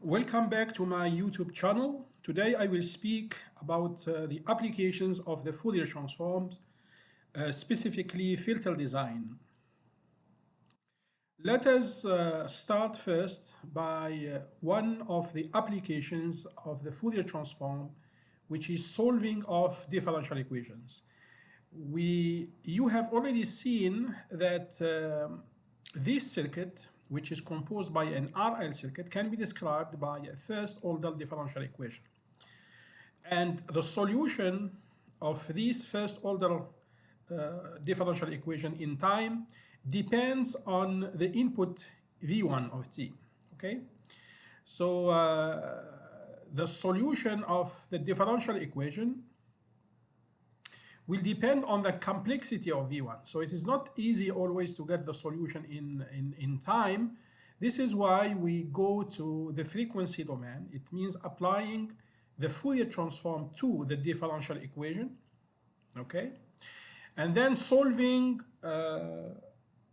Welcome back to my YouTube channel. Today I will speak about the applications of the Fourier transforms, specifically filter design. Let us start first by one of the applications of the Fourier transform, which is solving of differential equations. You have already seen that this circuit, which is composed by an RL circuit, can be described by a first-order differential equation. And the solution of this first-order differential equation in time depends on the input V1 of t, okay? So the solution of the differential equation will depend on the complexity of V1. So it is not easy always to get the solution in time. This is why we go to the frequency domain. It means applying the Fourier transform to the differential equation, okay? And then solving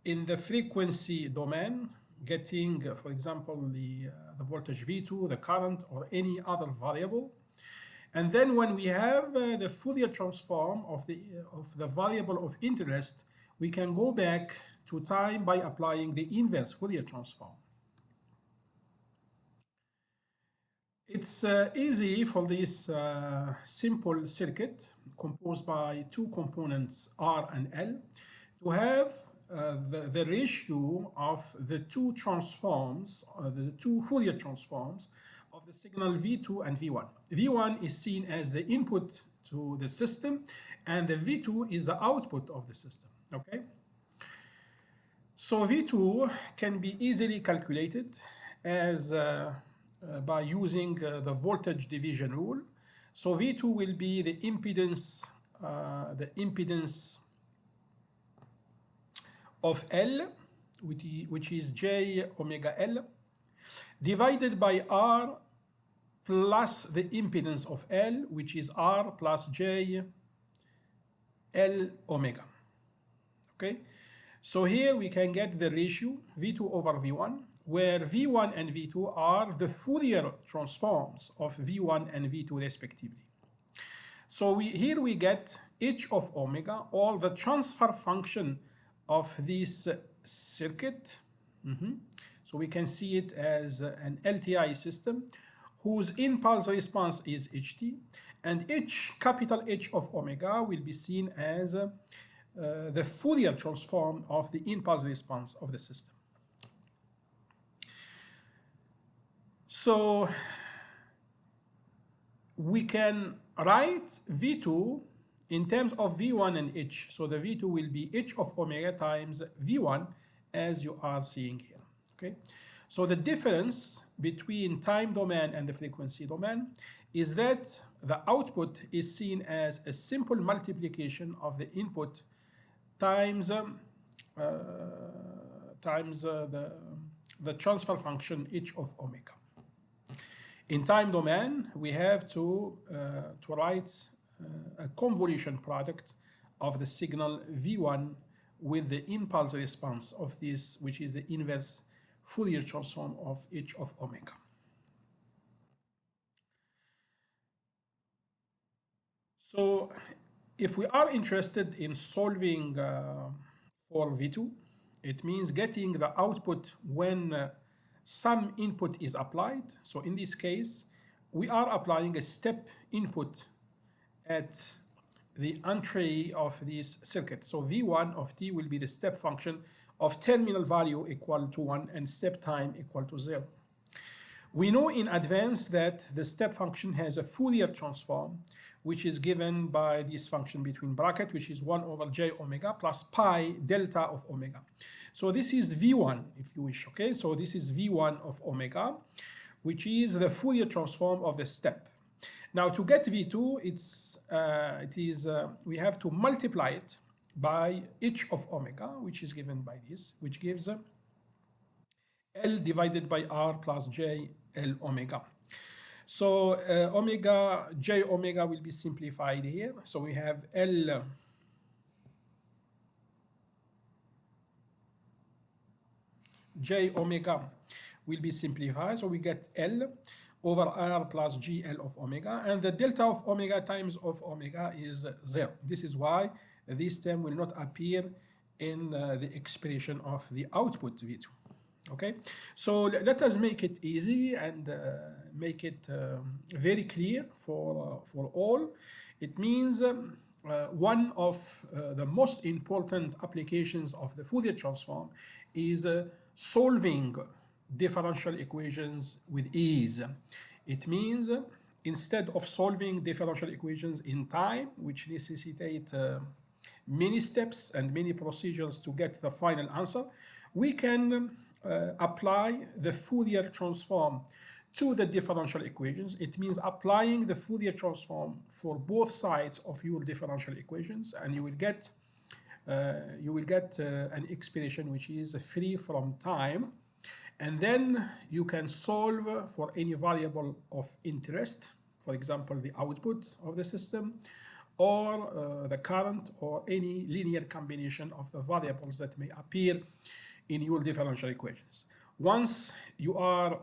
in the frequency domain, getting, for example, the voltage V2, the current, or any other variable. And then when we have the Fourier transform of the variable of interest, we can go back to time by applying the inverse Fourier transform. It's easy for this simple circuit composed by two components R and L to have the ratio of the two transforms, the two Fourier transforms of the signal V2 and V1. V1 is seen as the input to the system, and the V2 is the output of the system, okay? So V2 can be easily calculated as by using the voltage division rule. So V2 will be the impedance of L, which is J omega L, divided by R plus the impedance of L, which is R plus J L omega. Okay, so here we can get the ratio V2 over V1, where V1 and V2 are the Fourier transforms of V1 and V2 respectively. So here we get h of omega, or the transfer function of this circuit. So we can see it as an LTI system whose impulse response is ht, and capital H of omega will be seen as the Fourier transform of the impulse response of the system. So we can write V2 in terms of V1 and H. So the V2 will be H of omega times V1, as you are seeing here. Okay, so the difference between time domain and the frequency domain is that the output is seen as a simple multiplication of the input times the transfer function h of omega. In time domain, we have to write a convolution product of the signal V1 with the impulse response of this, which is the inverse Fourier transform of h of omega. So if we are interested in solving for V2, it means getting the output when some input is applied. So in this case, we are applying a step input at the entry of this circuit. So V1 of t will be the step function of terminal value equal to 1 and step time equal to 0. We know in advance that the step function has a Fourier transform, which is given by this function between bracket, which is 1 over j omega plus pi delta of omega. So this is V1, if you wish, okay? So this is V1 of omega, which is the Fourier transform of the step. Now to get V2, we have to multiply it by h of omega, which is given by this, which gives L divided by R plus J L omega. So J omega will be simplified here. So we have L J omega will be simplified. So we get L over R plus GL of omega, and the delta of omega times of omega is 0. This is why this term will not appear in the expression of the output V2. Okay, so let us make it easy and make it very clear for all. It means one of the most important applications of the Fourier transform is solving differential equations with ease. It means instead of solving differential equations in time, which necessitate many steps and many procedures to get the final answer, we can apply the Fourier transform to the differential equations. It means applying the Fourier transform for both sides of your differential equations, and you will get an expression which is free from time, and then you can solve for any variable of interest, for example the output of the system, or the current, or any linear combination of the variables that may appear in your differential equations. Once you are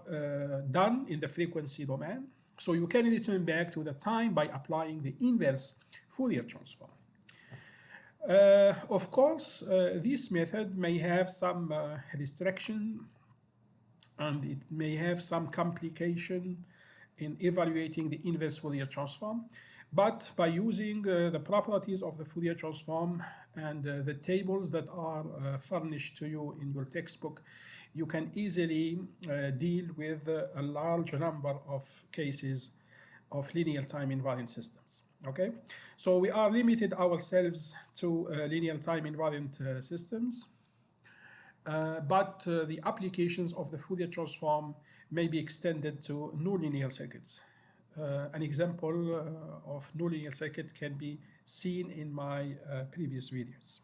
done in the frequency domain, so you can return back to the time by applying the inverse Fourier transform. Of course, this method may have some restriction, and it may have some complication in evaluating the inverse Fourier transform. But by using the properties of the Fourier transform and the tables that are furnished to you in your textbook, you can easily deal with a large number of cases of linear time invariant systems. Okay, so we are limited ourselves to linear time invariant systems, but the applications of the Fourier transform may be extended to nonlinear circuits. An example of nonlinear circuit can be seen in my previous videos.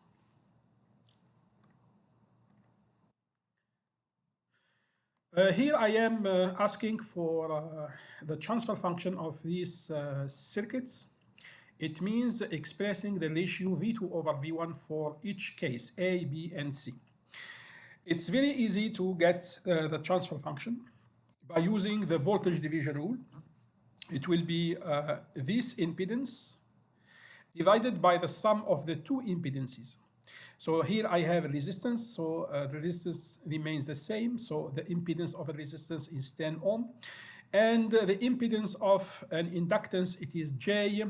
Here I am asking for the transfer function of these circuits. It means expressing the ratio V2 over V1 for each case, A, B, and C. It's very easy to get the transfer function by using the voltage division rule. It will be this impedance divided by the sum of the two impedances. So here I have a resistance, so the resistance remains the same, so the impedance of a resistance is 10 ohm, and the impedance of an inductance, it is J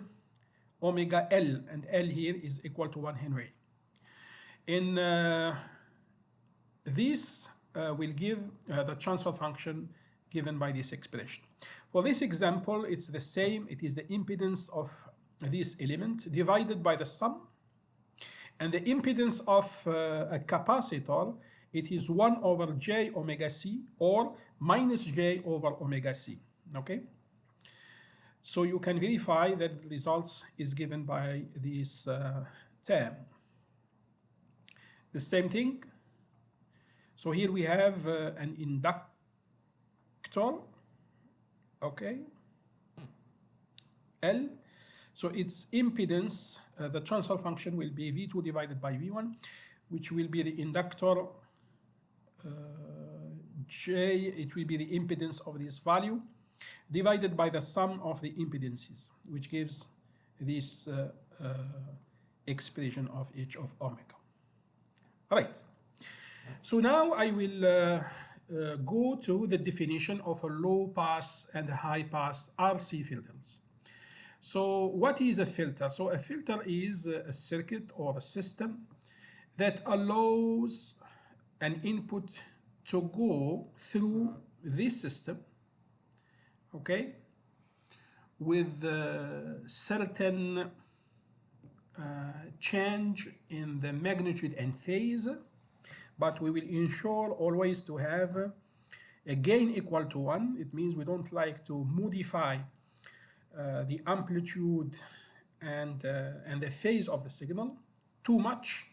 omega L, and L here is equal to 1 Henry. In this will give the transfer function given by this expression. For this example, it's the same. It is the impedance of this element divided by the sum, and the impedance of a capacitor, it is 1 over J omega C, or minus J over omega C. Okay, so you can verify that the results is given by this term. The same thing. So here we have an inductor, okay, L. So its impedance, the transfer function will be V2 divided by V1, which will be the inductor J, it will be the impedance of this value, divided by the sum of the impedances, which gives this expression of H of omega. All right. So now I will go to the definition of a low pass and a high pass RC filters. So what is a filter? So a filter is a circuit or a system that allows an input to go through this system, okay, with certain change in the magnitude and phase, but we will ensure always to have a gain equal to 1. It means we don't like to modify the amplitude and the phase of the signal too much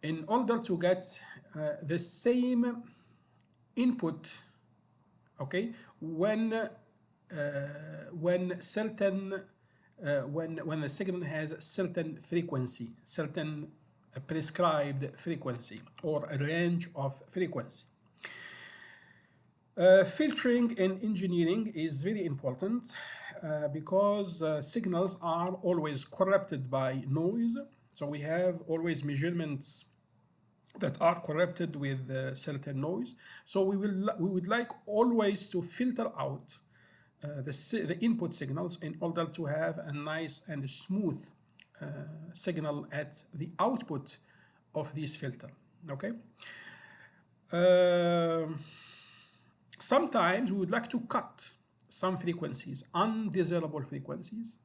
in order to get the same input, okay, when certain when the signal has certain frequency, certain prescribed frequency or a range of frequency. Filtering in engineering is very important because signals are always corrupted by noise. So we have always measurements that are corrupted with certain noise. So we would like always to filter out the input signals in order to have a nice and smooth signal at the output of this filter. Okay. Sometimes we would like to cut some frequencies, undesirable frequencies,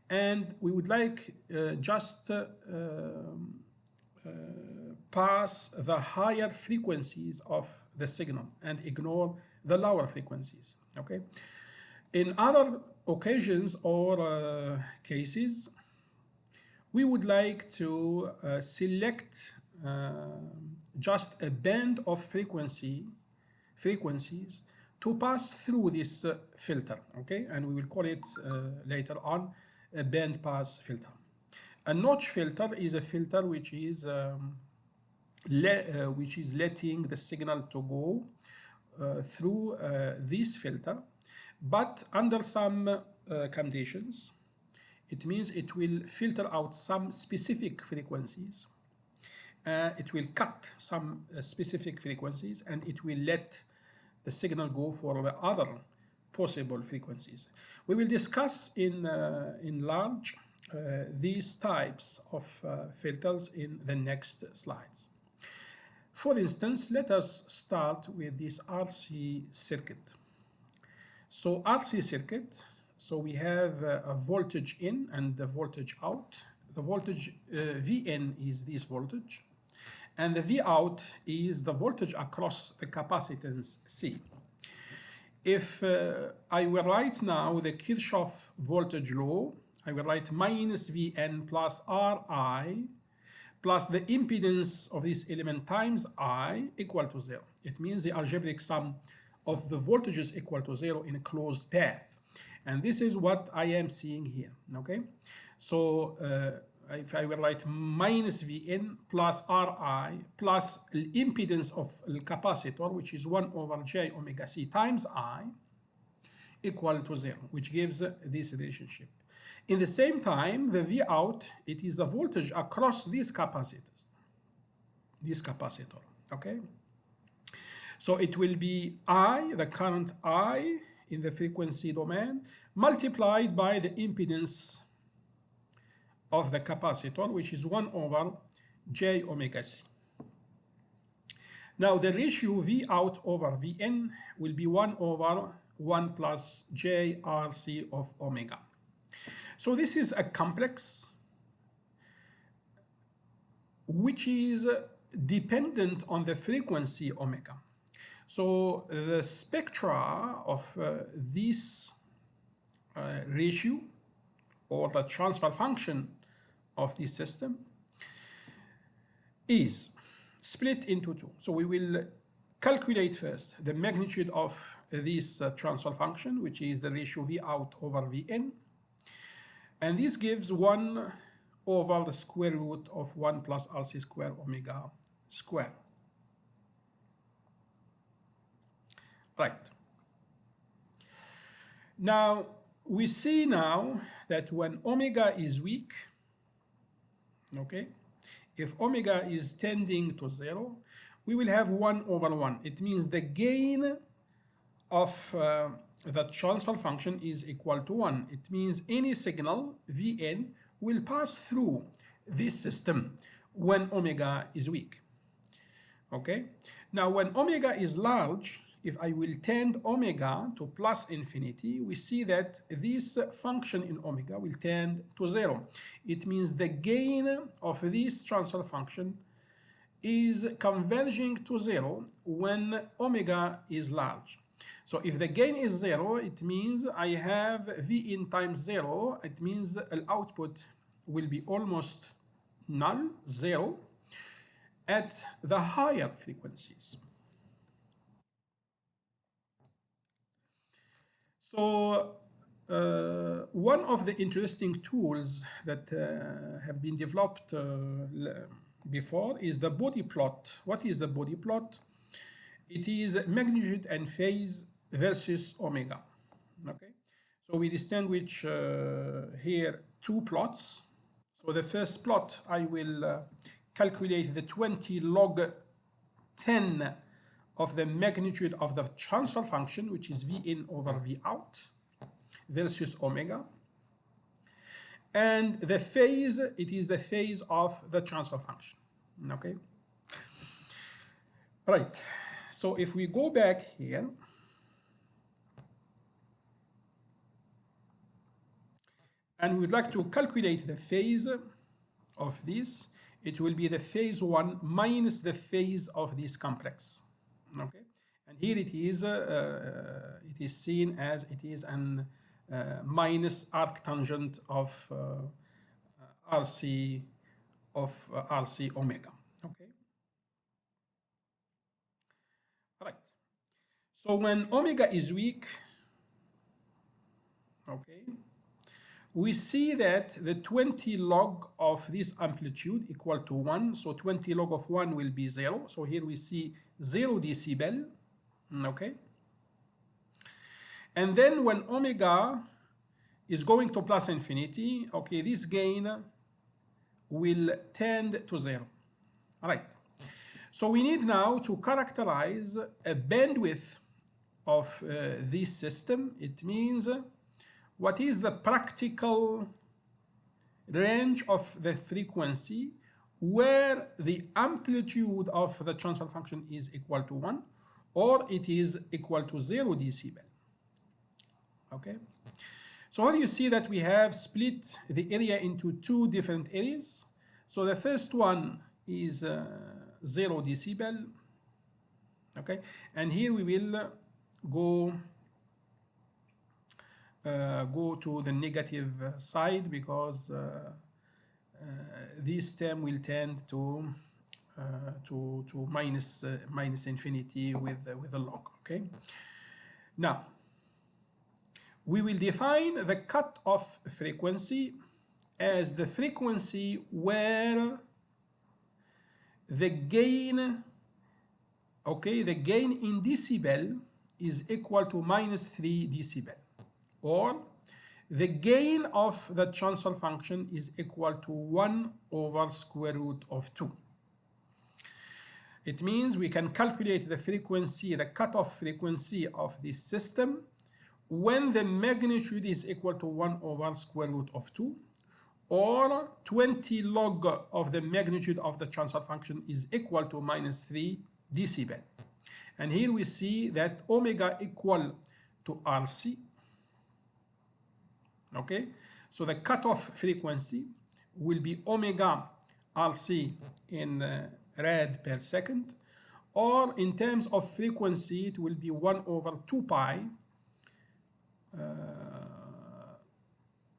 and we would like just pass the higher frequencies of the signal and ignore the lower frequencies. Okay. In other occasions or cases, we would like to select just a band of frequencies to pass through this filter, okay? And we will call it later on a band pass filter. A notch filter is a filter which is letting the signal to go through this filter, but under some conditions. It means it will filter out some specific frequencies. It will cut some specific frequencies, and it will let the signal go for the other possible frequencies. We will discuss in large these types of filters in the next slides. For instance, let us start with this RC circuit. So RC circuit, so we have a voltage in and the voltage out. The voltage Vn is this voltage, and the V out is the voltage across the capacitance C. If I will write now the Kirchhoff voltage law, I will write minus Vn plus Ri plus the impedance of this element times I equal to 0. It means the algebraic sum of the voltages equal to 0 in a closed path. And this is what I am seeing here, okay? So if I will write minus Vn plus Ri plus the impedance of the capacitor, which is 1 over j omega c times I, equal to 0, which gives this relationship. In the same time, the V out, it is the voltage across these capacitors, this capacitor, okay? So it will be I, the current I in the frequency domain, multiplied by the impedance of the capacitor, which is 1 over j omega c. Now the ratio V out over Vn will be 1 over 1 plus j RC of omega. So this is a complex which is dependent on the frequency omega. So the spectra of this ratio or the transfer function of this system is split into two. So we will calculate first the magnitude of this transfer function, which is the ratio V out over Vn. And this gives 1 over the square root of 1 plus RC square omega square. Right. Now, we see now that when omega is weak, okay, if omega is tending to 0, we will have 1 over 1. It means the gain of the transfer function is equal to 1. It means any signal, Vn, will pass through this system when omega is weak. Okay? Now, when omega is large, if I will tend omega to plus infinity, we see that this function in omega will tend to 0. It means the gain of this transfer function is converging to 0 when omega is large. So if the gain is 0, it means I have V in times 0. It means the output will be almost null, 0, at the higher frequencies. So one of the interesting tools that have been developed before is the body plot. What is the body plot? it is magnitude and phase versus omega. Okay, so we distinguish here two plots. So the first plot, I will calculate the 20 log 10 of the magnitude of the transfer function, which is V in over V out, versus omega. And the phase, it is the phase of the transfer function, okay? Right, so if we go back here, and we'd like to calculate the phase of this, it will be the phase 1 minus the phase of this complex, okay? And here it is seen as it is an minus arctangent of RC omega, okay? Right. So when omega is weak, okay, we see that the 20 log of this amplitude equal to 1. So 20 log of 1 will be 0. So here we see 0 decibel, okay? And then when omega is going to plus infinity, okay, this gain will tend to 0. All right. So we need now to characterize a bandwidth of this system. It means what is the practical range of the frequency where the amplitude of the transfer function is equal to 1 or it is equal to 0 decibel. Okay, so here you see that we have split the area into two different areas. So the first one is 0 decibel, okay, and here we will go to the negative side because this term will tend to minus infinity with the log. Okay, now we will define the cutoff frequency as the frequency where the gain, okay, the gain in decibel is equal to minus 3 decibel, or the gain of the transfer function is equal to 1 over square root of 2. It means we can calculate the frequency, the cutoff frequency of this system when the magnitude is equal to 1 over square root of 2, or 20 log of the magnitude of the transfer function is equal to minus 3 decibel. And here we see that omega equal to RC. Okay, so the cutoff frequency will be omega RC in rad per second, or in terms of frequency, it will be 1 over 2 pi,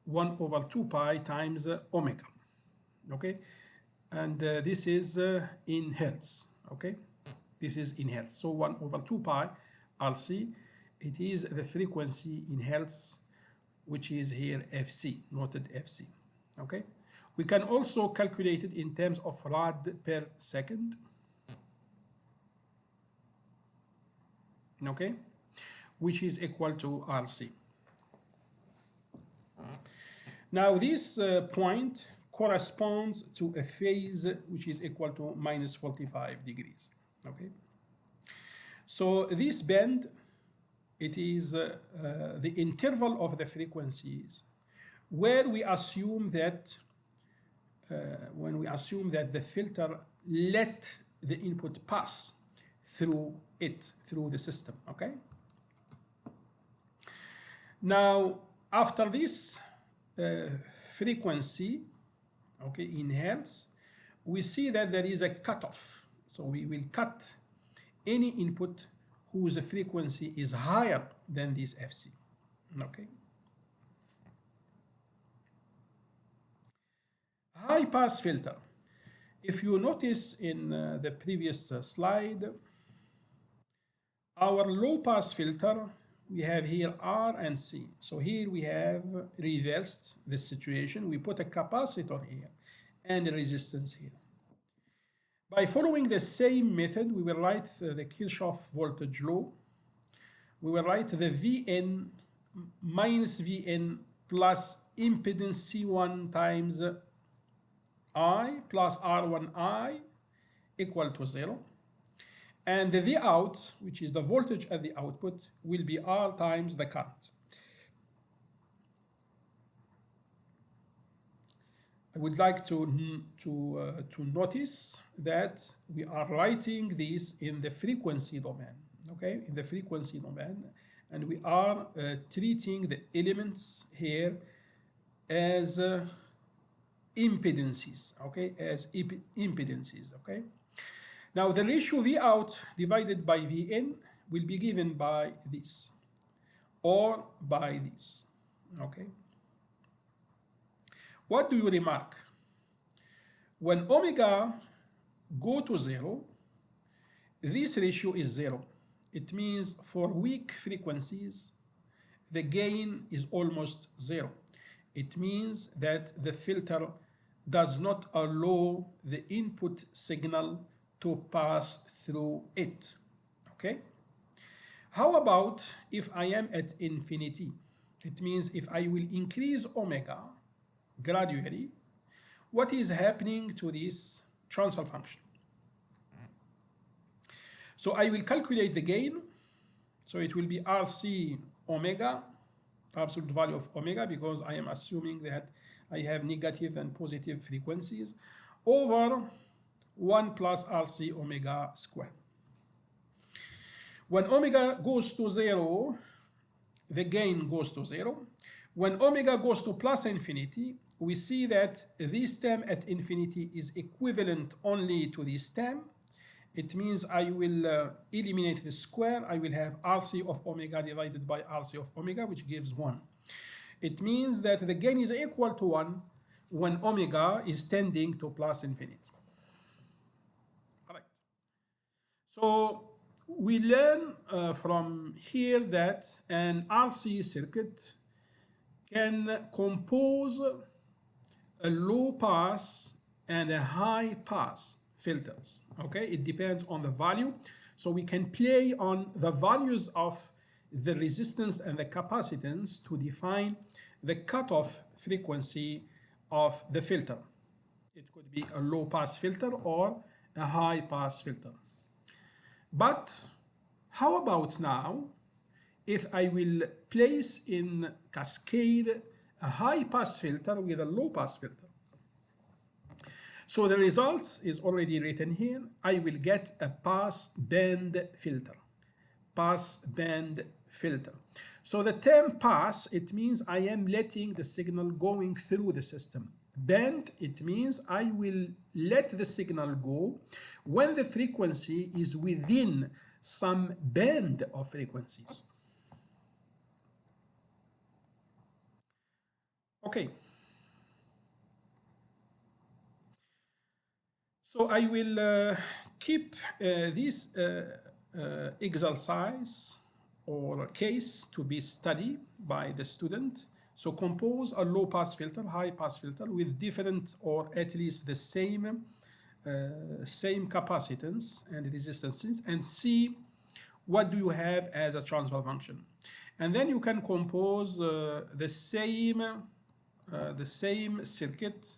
1 over 2 pi times omega. Okay, and this is in hertz. Okay, this is in hertz. So 1 over 2 pi RC, it is the frequency in hertz, which is here FC, noted FC. Okay, we can also calculate it in terms of rad per second. Okay, which is equal to RC. Now this point corresponds to a phase which is equal to minus 45 degrees. Okay, so this band, it is the interval of the frequencies where we assume that when we assume that the filter let the input pass through the system. Okay, now after this frequency, okay, in hertz, we see that there is a cutoff. So we will cut any input whose frequency is higher than this FC. Okay. High pass filter. If you notice in the previous slide, our low pass filter, we have here R and C. So here we have reversed the situation. We put a capacitor here and a resistance here. By following the same method, we will write the Kirchhoff voltage law. We will write the Vn minus Vn plus impedance C1 times I plus R1I equal to 0. And the V out, which is the voltage at the output, will be R times the current. I would like to notice that we are writing this in the frequency domain, okay, in the frequency domain, and we are treating the elements here as impedances, okay, as impedances, okay. Now the ratio V out divided by Vn will be given by this or by this, okay. What do you remark? When omega go to 0, this ratio is 0. It means for weak frequencies, the gain is almost 0. It means that the filter does not allow the input signal to pass through it, okay? How about if I am at infinity? It means if I will increase omega gradually, what is happening to this transfer function? So I will calculate the gain. So it will be RC omega, absolute value of omega, because I am assuming that I have negative and positive frequencies, over 1 plus RC omega square. When omega goes to 0, the gain goes to 0. When omega goes to plus infinity, we see that this term at infinity is equivalent only to this term. It means I will eliminate the square. I will have RC of omega divided by RC of omega, which gives 1. It means that the gain is equal to 1 when omega is tending to plus infinity. All right. So we learn from here that an RC circuit can compose a low pass and a high pass filters, okay? It depends on the value. So we can play on the values of the resistance and the capacitance to define the cutoff frequency of the filter. It could be a low pass filter or a high pass filter. But how about now if I will place in cascade a high pass filter with a low pass filter? So the results is already written here. I will get a pass band filter. Pass band filter. So the term pass, it means I am letting the signal going through the system. Band, it means I will let the signal go when the frequency is within some band of frequencies. Okay. So I will keep this exercise or case to be studied by the student. So compose a low pass filter, high pass filter with different or at least the same capacitance and resistances, and see what do you have as a transfer function. And then you can compose the same circuit,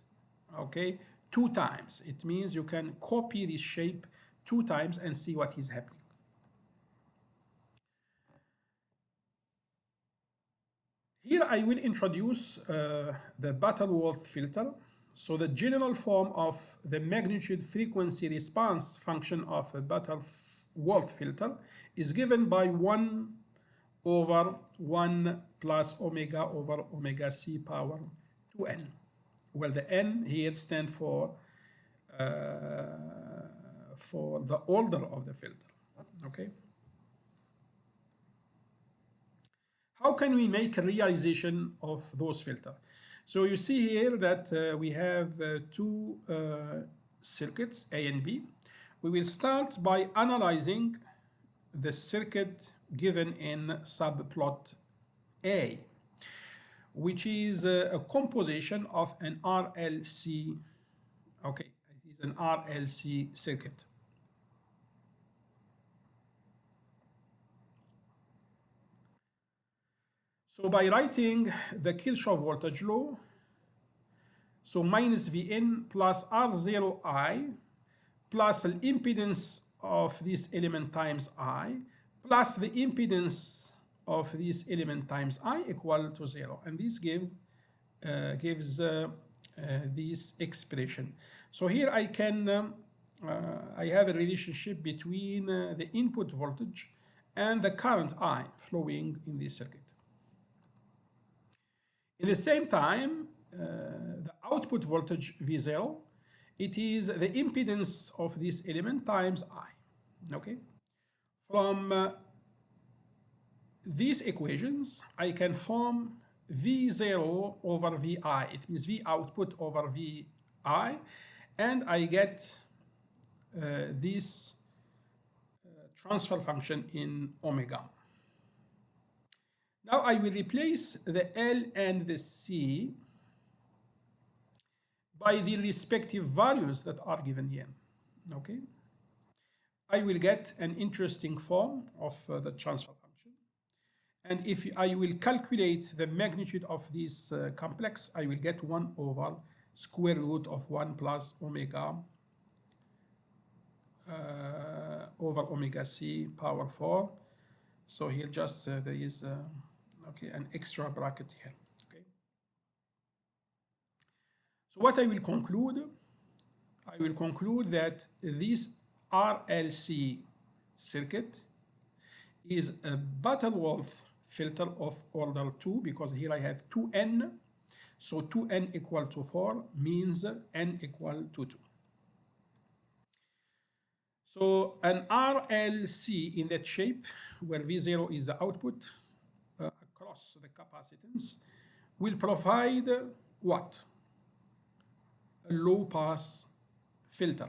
okay, 2 times. It means you can copy this shape 2 times and see what is happening. Here I will introduce the Butterworth filter. So the general form of the magnitude frequency response function of a Butterworth filter is given by 1 over 1 plus omega over omega c power 2n. Well, the n here stands for the order of the filter, okay? How can we make a realization of those filters? So you see here that we have 2 circuits, A and B. We will start by analyzing the circuit given in subplot A, which is a composition of an RLC, okay, it is an RLC circuit. So by writing the Kirchhoff voltage law, so minus Vn plus R0I plus the impedance of this element times I plus the impedance of this element times I equal to 0. And this gives this expression. So here I can, I have a relationship between the input voltage and the current I flowing in this circuit. In the same time, the output voltage V0, it is the impedance of this element times I, okay? From these equations, I can form V0 over Vi. It means V output over Vi, and I get this transfer function in omega. Now I will replace the L and the C by the respective values that are given here, okay? I will get an interesting form of the transfer function. And if I will calculate the magnitude of this complex, I will get 1 over square root of 1 plus omega over omega c power 4. So here just there is okay, an extra bracket here. Okay. So what I will conclude that this RLC circuit is a Butterworth filter of order 2, because here I have 2n. So 2n equal to 4 means n equal to 2. So an RLC in that shape, where V0 is the output across the capacitance, will provide what? A low-pass filter,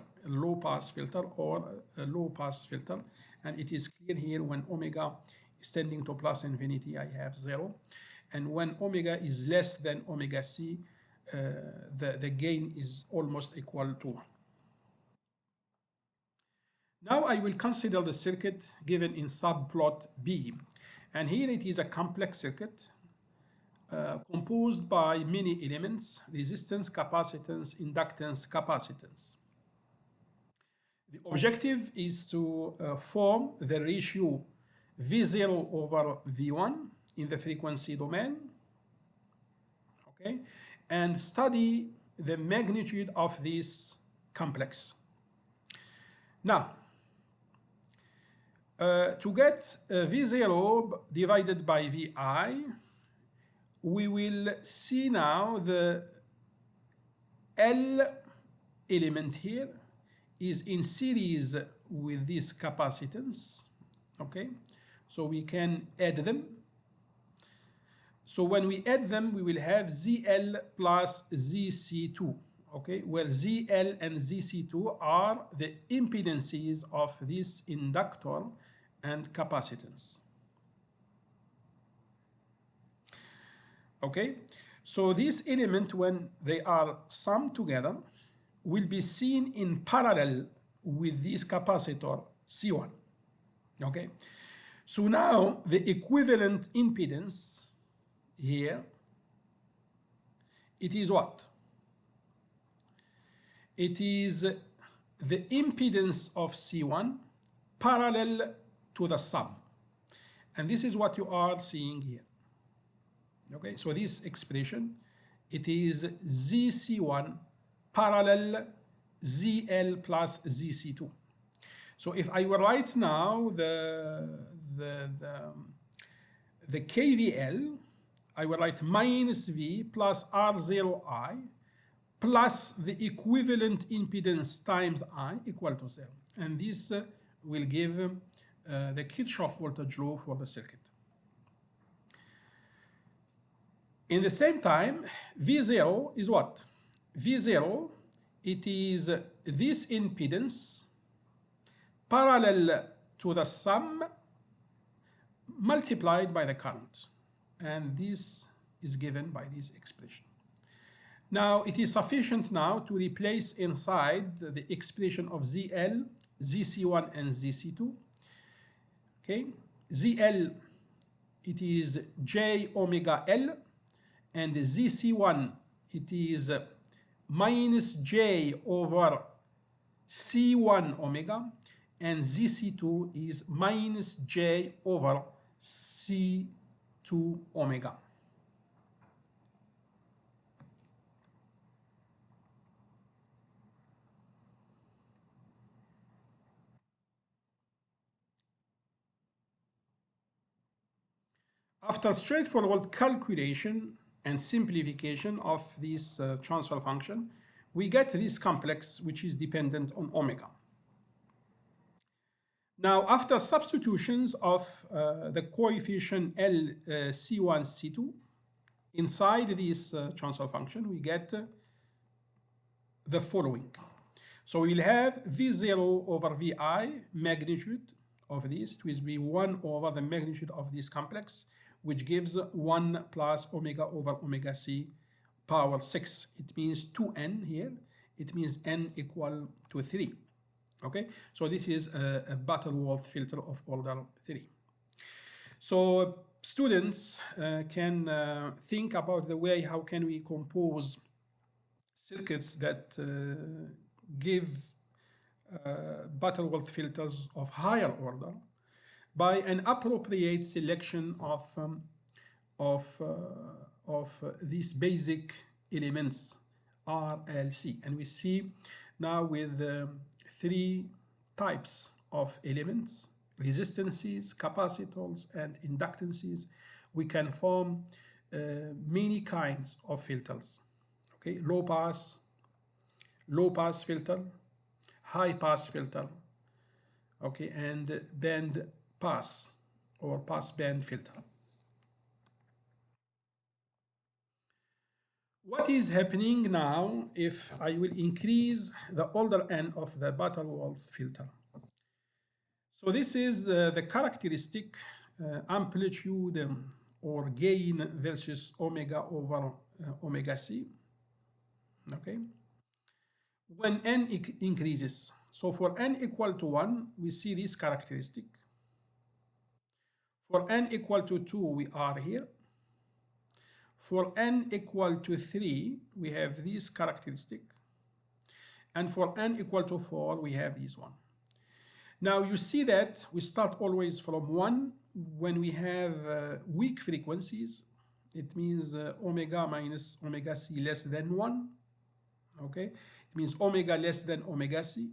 or a low-pass filter. And it is clear here when omega is tending to plus infinity, I have 0. And when omega is less than omega c, the gain is almost equal to 1. Now I will consider the circuit given in subplot B. And here it is a complex circuit composed by many elements: resistance, capacitance, inductance, capacitance. The objective is to form the ratio V0 over V1 in the frequency domain, okay, and study the magnitude of this complex. Now, to get V0 divided by Vi, we will see now the L element here is in series with this capacitance, okay? So we can add them. So when we add them, we will have ZL plus ZC2, okay? Where ZL and ZC2 are the impedances of this inductor and capacitance. Okay, so this element, when they are summed together, will be seen in parallel with this capacitor C1. Okay, so now the equivalent impedance here, it is what? It is the impedance of C1 parallel to the sum. And this is what you are seeing here. Okay, so this expression, it is ZC1 parallel ZL plus ZC2. So if I were write now the KVL, I will write minus V plus R0I plus the equivalent impedance times I equal to 0. And this will give the Kirchhoff voltage law for the circuit. In the same time, V0 is what? V0, it is this impedance parallel to the sum multiplied by the current. And this is given by this expression. Now it is sufficient now to replace inside the expression of ZL, ZC1 and ZC2. Okay, ZL, it is J omega L, and ZC1, it is minus J over C1 omega, and ZC2 is minus J over C2 omega. After straightforward calculation and simplification of this transfer function, we get this complex which is dependent on omega. Now, after substitutions of the coefficient L, C1, C2, inside this transfer function, we get the following. So we'll have V0 over Vi, magnitude of this, which will be 1 over the magnitude of this complex, which gives 1 plus omega over omega c power 6. It means 2n here. It means n equal to 3. Okay, so this is a Butterworth filter of order 3. So students can think about the way how can we compose circuits that give Butterworth filters of higher order by an appropriate selection of these basic elements RLC. And we see now with 3 types of elements: resistances, capacitors, and inductances. We can form many kinds of filters. Okay, low pass filter, high pass filter, okay, and band pass or pass band filter. What is happening now if I will increase the order n of the Butterworth filter? So this is the characteristic amplitude or gain versus omega over omega c. Okay, when n increases. So for n equal to 1, we see this characteristic. For n equal to 2, we are here. For n equal to 3, we have this characteristic. And for n equal to 4, we have this one. Now you see that we start always from 1 when we have weak frequencies. It means omega minus omega c less than 1. Okay, it means omega less than omega c.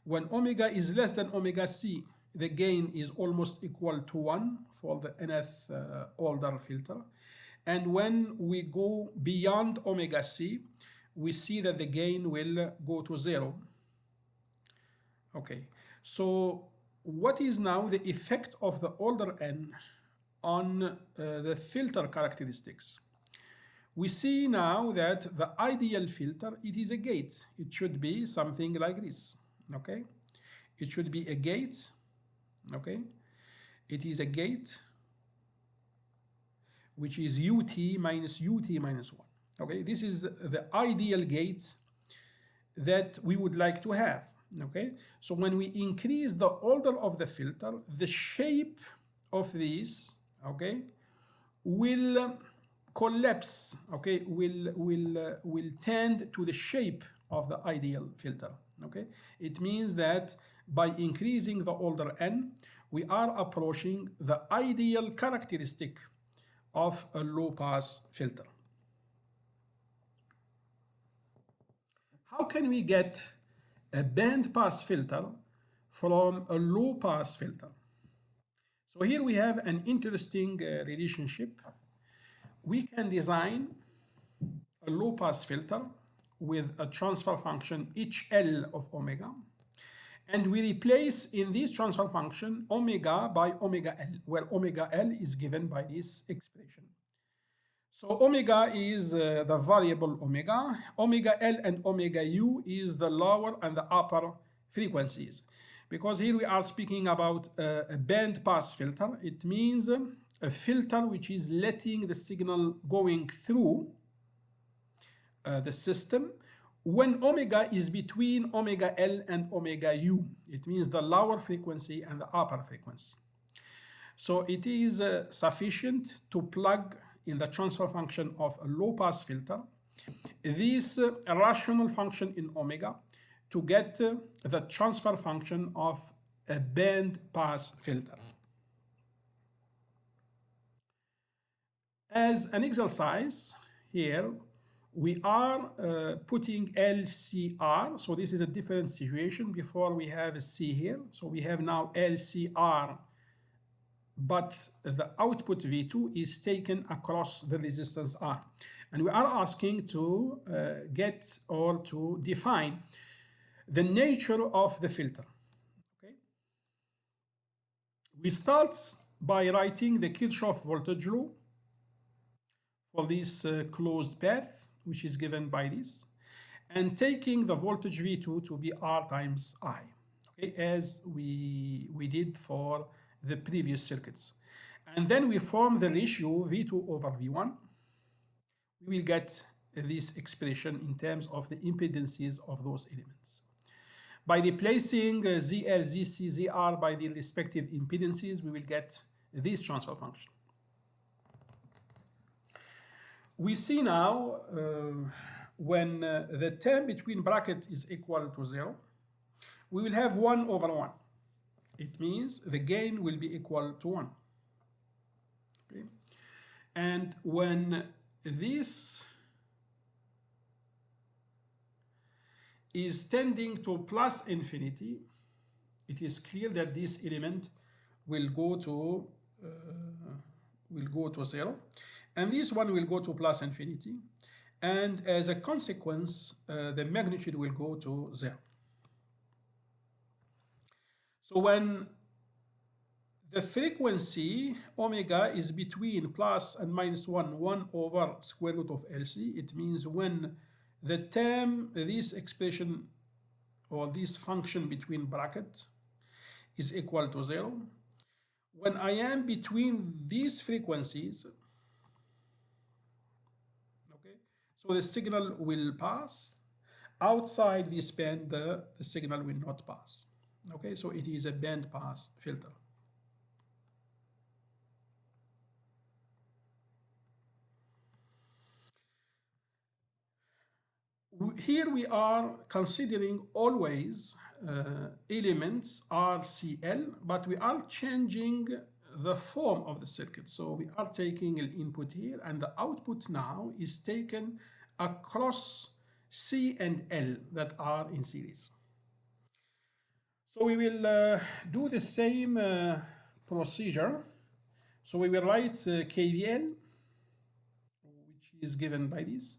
When omega is less than omega c, the gain is almost equal to 1 for the nth order filter. And when we go beyond omega c, we see that the gain will go to 0. Okay, so what is now the effect of the order n on the filter characteristics? We see now that the ideal filter, it is a gate. It should be something like this. Okay, it should be a gate. Okay, it is a gate which is ut minus 1. Okay, this is the ideal gate that we would like to have. Okay, so when we increase the order of the filter, the shape of this, okay, will collapse. Okay, will tend to the shape of the ideal filter. Okay, it means that by increasing the order n, we are approaching the ideal characteristic of a low pass filter. How can we get a band pass filter from a low pass filter? So here we have an interesting relationship. We can design a low pass filter with a transfer function HL of omega, and we replace in this transfer function omega by omega L, where omega L is given by this expression. So omega is the variable omega. Omega L and omega U is the lower and the upper frequencies. Because here we are speaking about a band pass filter. It means a filter which is letting the signal going through the system when omega is between omega L and omega U. It means the lower frequency and the upper frequency. So it is sufficient to plug in the transfer function of a low-pass filter this rational function in omega to get the transfer function of a band-pass filter. As an exercise here, we are putting LCR. So this is a different situation. Before we have a C here. So we have now LCR, but the output V2 is taken across the resistance R. And we are asking to get or to define the nature of the filter. Okay. We start by writing the Kirchhoff voltage law for this closed path, which is given by this, and taking the voltage V2 to be R times I, okay, as we did for the previous circuits. And then we form the ratio V2 over V1. We will get this expression in terms of the impedances of those elements. By replacing ZL, ZC, ZR by the respective impedances, we will get this transfer function. We see now when the term between brackets is equal to 0, we will have 1 over 1. It means the gain will be equal to 1. Okay. And when this is tending to plus infinity, it is clear that this element will go to 0, and this one will go to plus infinity, and as a consequence, the magnitude will go to 0. So when the frequency omega is between plus and minus 1 over square root of LC, it means when the term, this expression or this function between brackets is equal to 0, when I am between these frequencies, okay, so the signal will pass. Outside this band, the signal will not pass. Okay, so it is a band pass filter. Here we are considering always elements RCL, but we are changing the form of the circuit. So we are taking an input here, and the output now is taken across C and L that are in series. So we will do the same procedure. So we will write KVL, which is given by this.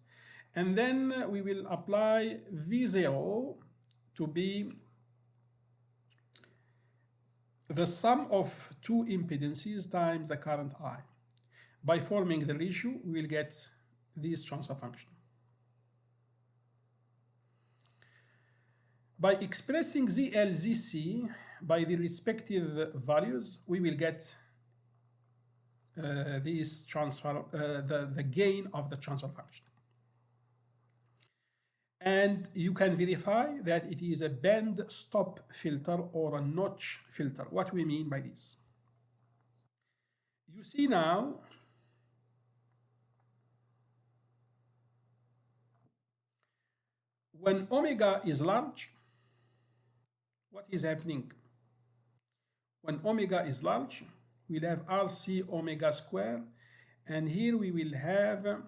And then we will apply V0 to be the sum of two impedances times the current I. By forming the ratio, we will get this transfer function. By expressing ZL, ZC by the respective values, we will get this transfer, the gain of the transfer function. And you can verify that it is a band stop filter or a notch filter. What we mean by this? You see now when omega is large, what is happening? When omega is large, we'll have RC omega square, and here we will have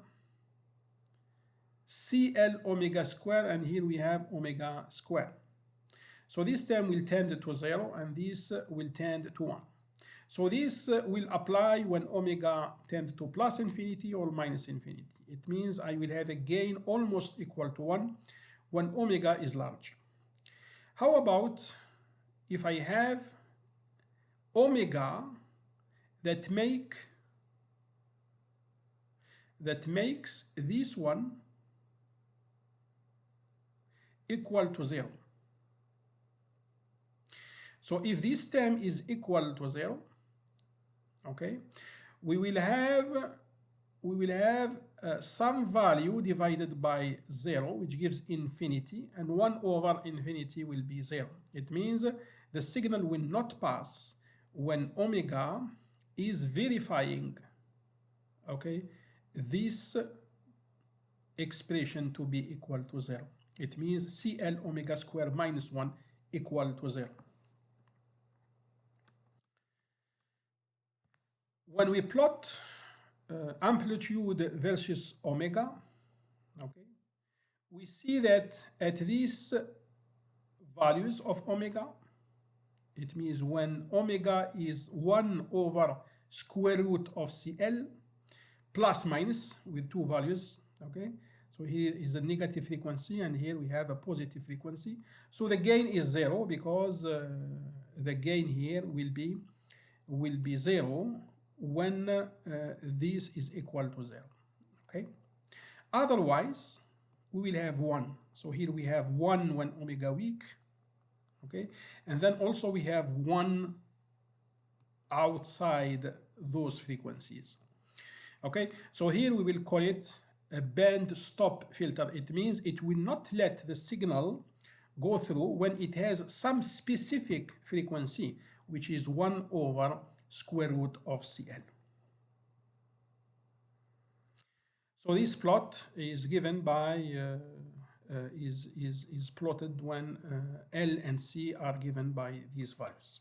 CL omega square, and here we have omega square. So this term will tend to 0, and this will tend to 1. So this will apply when omega tends to plus infinity or minus infinity. It means I will have a gain almost equal to 1 when omega is large. How about if I have omega that makes this one equal to 0. So if this term is equal to 0, okay, we will have we will have some value divided by 0, which gives infinity, and 1 over infinity will be 0. It means the signal will not pass when omega is verifying, okay, this expression to be equal to 0. It means CL omega square minus 1 equal to 0. When we plot amplitude versus omega, okay, we see that at these values of omega, it means when omega is 1 over square root of CL plus minus with two values, okay? So here is a negative frequency and here we have a positive frequency. So the gain is 0 because the gain here will be 0 when this is equal to 0, okay? Otherwise, we will have 1. So here we have 1 when omega weak, okay? And then also we have 1 outside those frequencies, okay? So here we will call it a band stop filter. It means it will not let the signal go through when it has some specific frequency, which is 1 over square root of CL. So this plot is given by is plotted when L and C are given by these values.